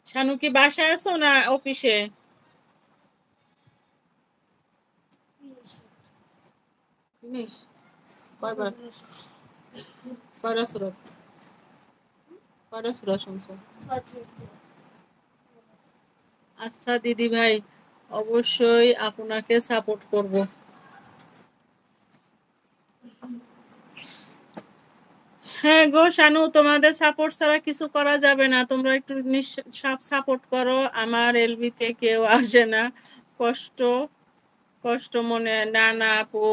শানু কি বাসায় আছো না অফিসে? ফিনিশ কয়বার কয়টা সুরত শুনছো? আচ্ছা দিদি ভাই, অবশ্যই আপনাকে সাপোর্ট করব। হ্যাঁ গো শানু, তোমাদের সাপোর্ট ছাড়া কিছু করা যাবে না। তোমরা একটু সাপোর্ট করো। আমার এলবিতে কেউ আসে না। কষ্ট কষ্ট মনে না না আপু।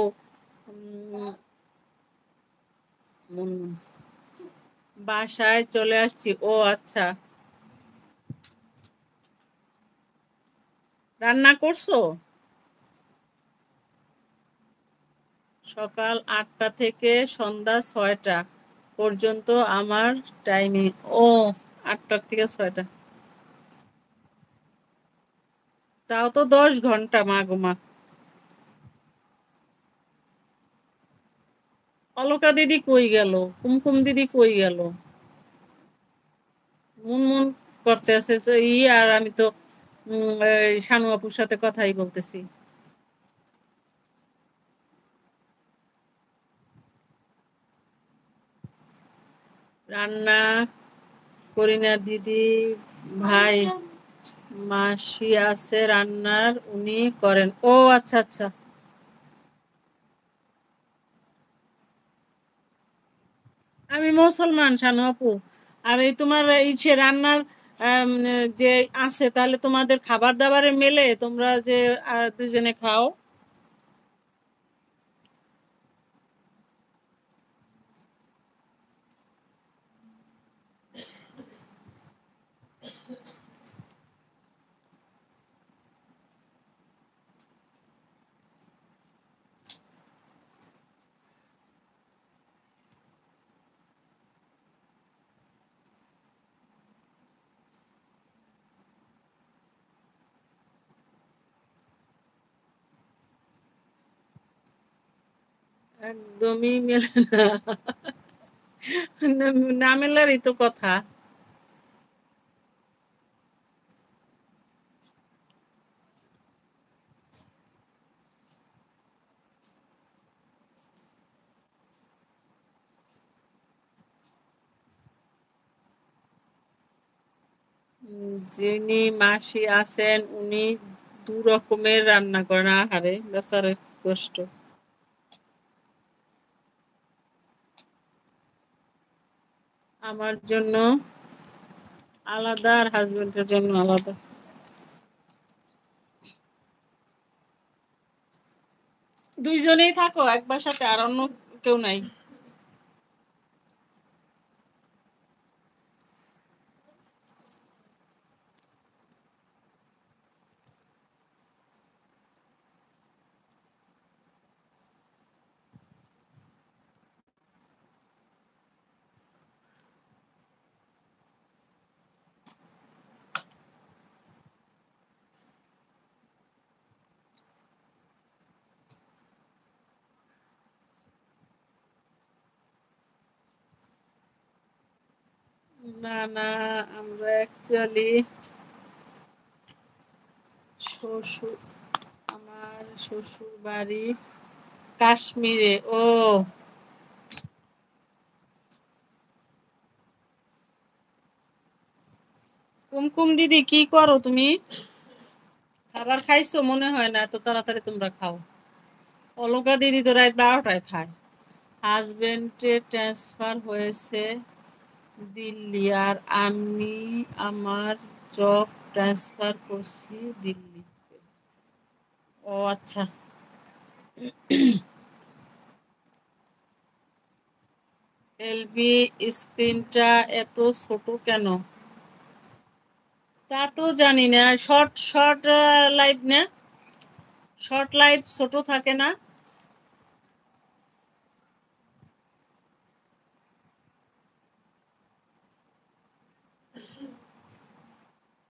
বাসায় চলে আসছি। ও আচ্ছা, রান্না করছো? সকাল 8টা থেকে সন্ধ্যা 6টা পর্যন্ত আমার টাইমিং। ও, 8টার থেকে 6টা, তাও তো 10 ঘন্টা। মা গো মা। অলকা দিদি কই গেল? কুমকুম দিদি কই গেল? মুনমুন করতে আছে আর আমি তো শানু আপুর সাথে কথাই বলতেছি। রান্না করি না দিদি ভাই, মাসি আছে রান্নার, উনি করেন। ও আচ্ছা আচ্ছা। আমি মুসলমান শানু আপু। আর এই তোমার এই সে রান্নার যে আছে, তাহলে তোমাদের খাবার দাবারে মেলে, তোমরা যে দুজনে খাও। একদমই মেলে না। না মেলারই তো কথা। যিনি মাসি আছেন উনি 2 রকমের রান্না করেন। আহারে বেচারের কষ্ট। আমার জন্য আলাদা আর হাজবেন্ডের জন্য আলাদা। দুইজনেই থাকো এক বাসাতে, আর অন্য কেউ নাই? না না, আমরা অ্যাকচুয়ালি শ্বশুর, আমার শ্বশুর বাড়ি কাশ্মীরে। ও কুমকুম দিদি, কি করো তুমি? খাবার খাইছো মনে হয় না, এত তাড়াতাড়ি তোমরা খাও। অলকা দিদি তো রাত 12টায় খায়। হাজবেন্ডের ট্রান্সফার হয়েছে দিল্লি, আর আমি আমার জব ট্রান্সফার করছি দিল্লি। ও আচ্ছা। এলবি স্ক্রিনটা এত ছোট কেন? তা তো জানি না। শর্ট শর্ট লাইভ না, শর্ট লাইভ ছোট থাকে না।